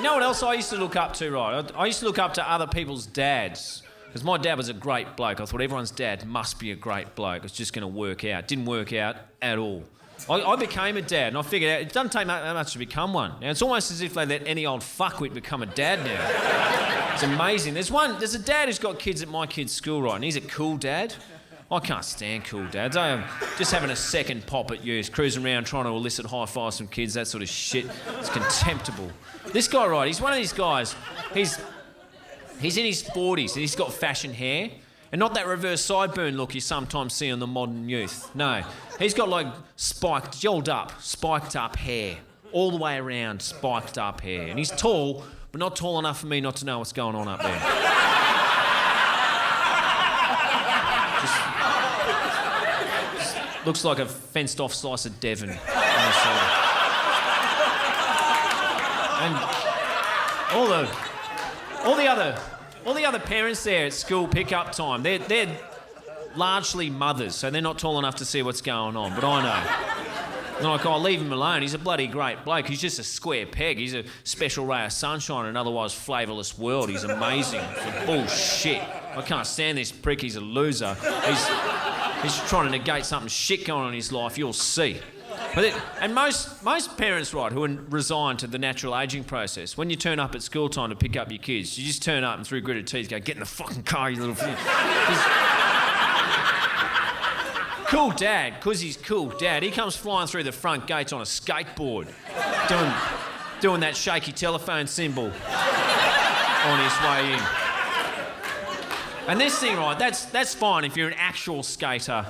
know what else I used to look up to, right? I used to look up to other people's dads. Because my dad was a great bloke. I thought everyone's dad must be a great bloke. It's just going to work out. Didn't work out at all. I became a dad, and I figured out it doesn't take that much to become one. Now, it's almost as if they let any old fuckwit become a dad now. It's amazing. There's a dad who's got kids at my kid's school, right, and he's a cool dad. I can't stand cool dads. I am just having a second pop at you, cruising around trying to elicit high fives from kids, that sort of shit. It's contemptible. This guy, right, he's one of these guys. He's in his 40s and he's got fashion hair. And not that reverse sideburn look you sometimes see on the modern youth. No. He's got like spiked up hair. All the way around, spiked up hair. And he's tall, but not tall enough for me not to know what's going on up there. Just looks like a fenced off slice of Devon. And all the other parents there at school pick-up time, they're largely mothers, so they're not tall enough to see what's going on, but I know. And like, leave him alone. He's a bloody great bloke. He's just a square peg. He's a special ray of sunshine in an otherwise flavourless world. He's amazing. It's bullshit. I can't stand this prick. He's a loser. He's trying to negate something shit going on in his life. You'll see. And most parents, right, who are resigned to the natural ageing process, when you turn up at school time to pick up your kids, you just turn up and through gritted teeth go, get in the fucking car, you little thing. Cool dad, because he's cool dad, he comes flying through the front gates on a skateboard, doing that shaky telephone symbol on his way in. And this thing, right, that's fine if you're an actual skater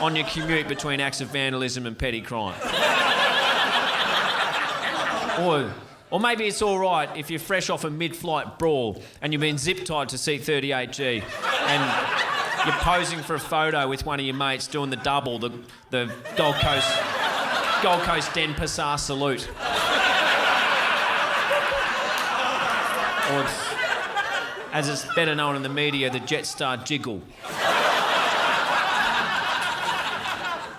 on your commute between acts of vandalism and petty crime. Or maybe it's all right if you're fresh off a mid-flight brawl and you've been zip-tied to seat 38G and you're posing for a photo with one of your mates doing the double, the Gold Coast Denpasar salute. Or it's, as it's better known in the media, the Jetstar jiggle.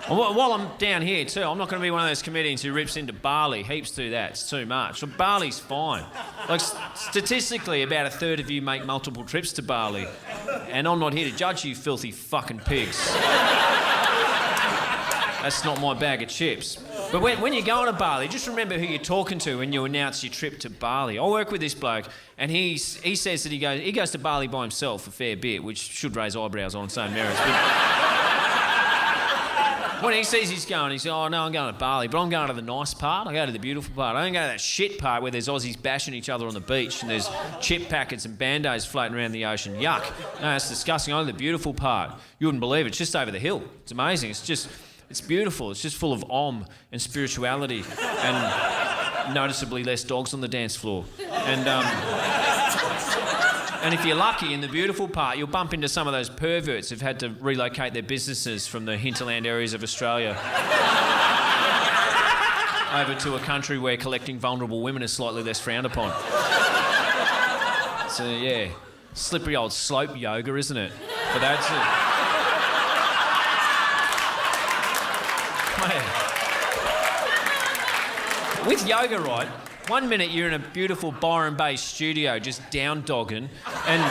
While I'm down here too, I'm not going to be one of those comedians who rips into Bali. Heaps do that. It's too much. But Bali's fine. Like, statistically, about a third of you make multiple trips to Bali. And I'm not here to judge you filthy fucking pigs. That's not my bag of chips. But when you're going to Bali, just remember who you're talking to when you announce your trip to Bali. I work with this bloke, and he says that he goes to Bali by himself a fair bit, which should raise eyebrows on its own merits. When he sees he's going, he says, oh, no, I'm going to Bali, but I'm going to the nice part. I go to the beautiful part. I don't go to that shit part where there's Aussies bashing each other on the beach and there's chip packets and Band-Aids floating around the ocean. Yuck. No, that's disgusting. I go to the beautiful part. You wouldn't believe it. It's just over the hill. It's amazing. It's beautiful. It's just full of and spirituality and noticeably less dogs on the dance floor. And if you're lucky, in the beautiful part, you'll bump into some of those perverts who've had to relocate their businesses from the hinterland areas of Australia over to a country where collecting vulnerable women is slightly less frowned upon. So, yeah, slippery old slope yoga, isn't it? But that's it. With yoga, right, 1 minute you're in a beautiful Byron Bay studio just down dogging and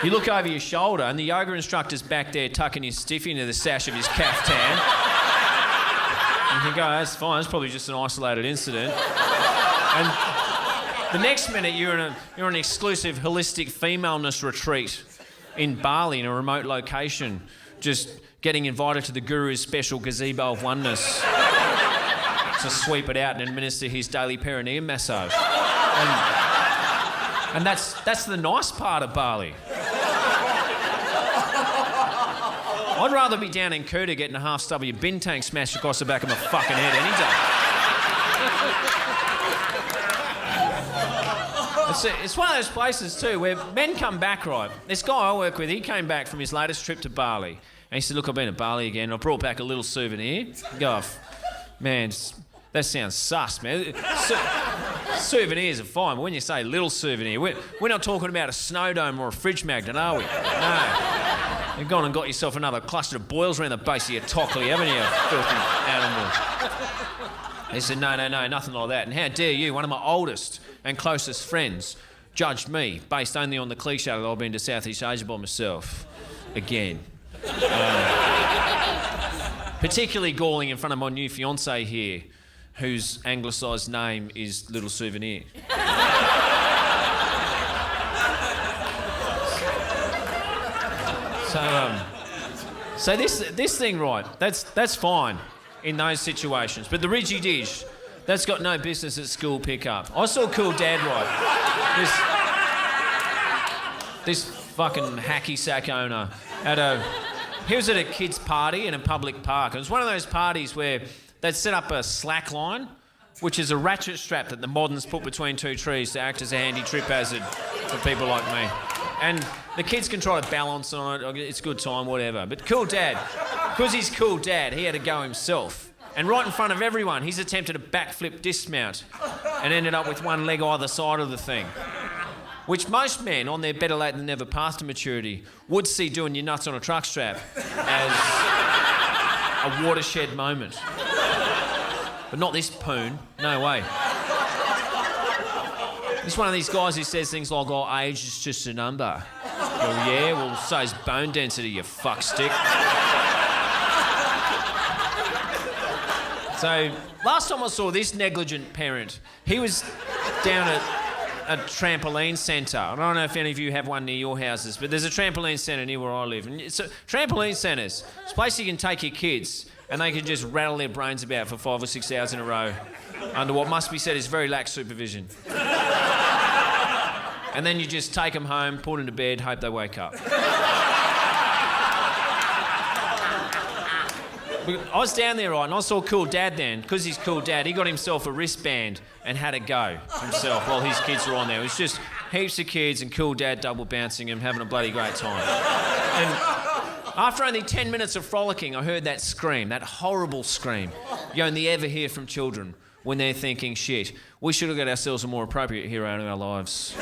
you look over your shoulder and the yoga instructor's back there tucking his stiffy into the sash of his caftan. And you go, that's fine, it's probably just an isolated incident. And the next minute you're in an exclusive holistic femaleness retreat in Bali in a remote location, just getting invited to the guru's special gazebo of oneness to sweep it out and administer his daily perineum massage. And that's the nice part of Bali. I'd rather be down in Kuta getting a half stub of your bin tank smashed across the back of my fucking head any day. It's one of those places too where men come back, right? This guy I work with, he came back from his latest trip to Bali and he said, look, I've been to Bali again. I brought back a little souvenir. I go, man, that sounds sus, man. Souvenirs are fine, but when you say little souvenir, we're not talking about a snow dome or a fridge magnet, are we? No. You've gone and got yourself another cluster of boils around the base of your tockley, haven't you, you filthy animal? He said, no, nothing like that. And how dare you, one of my oldest and closest friends, judged me based only on the cliche that I've been to Southeast Asia by myself. Again. Particularly galling in front of my new fiancée here, whose anglicised name is Little Souvenir. So this thing, right, that's fine in those situations. But the Ridgy dish, that's got no business at school pickup. I saw Cool Dad, right, this fucking hacky sack owner he was at a kid's party in a public park. It was one of those parties where they'd set up a slack line, which is a ratchet strap that the moderns put between two trees to act as a handy trip hazard for people like me. And the kids can try to balance on it, it's a good time, whatever. But Cool Dad, because he's Cool Dad, he had to go himself. And right in front of everyone, he's attempted a backflip dismount and ended up with one leg either side of the thing. Which most men, on their better late than never path to maturity, would see doing your nuts on a truck strap as a watershed moment. But not this poon, no way. He's one of these guys who says things like, oh, age is just a number. Well, yeah, well, so's bone density, you fuckstick. So, last time I saw this negligent parent, he was down at a trampoline centre. I don't know if any of you have one near your houses, but there's a trampoline centre near where I live. And it's trampoline centres. It's a place you can take your kids and they can just rattle their brains about for 5 or 6 hours in a row under what must be said is very lax supervision. And then you just take them home, put them to bed, hope they wake up. I was down there, right, and I saw Cool Dad then. Because he's Cool Dad, he got himself a wristband and had a go himself while his kids were on there. It was just heaps of kids and Cool Dad double bouncing and having a bloody great time. And after only 10 minutes of frolicking, I heard that scream, that horrible scream you only ever hear from children when they're thinking, shit, we should have got ourselves a more appropriate hero in our lives.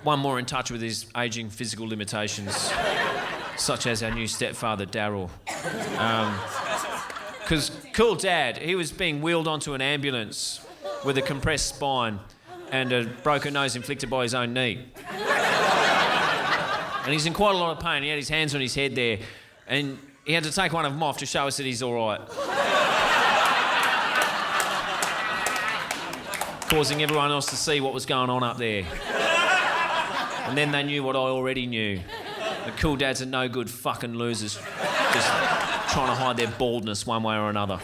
One more in touch with his ageing physical limitations, such as our new stepfather, Daryl. Because Cool Dad, he was being wheeled onto an ambulance with a compressed spine and a broken nose inflicted by his own knee. And he's in quite a lot of pain. He had his hands on his head there, and he had to take one of them off to show us that he's all right. Causing everyone else to see what was going on up there. And then they knew what I already knew. The Cool Dads are no good fucking losers, just trying to hide their baldness one way or another.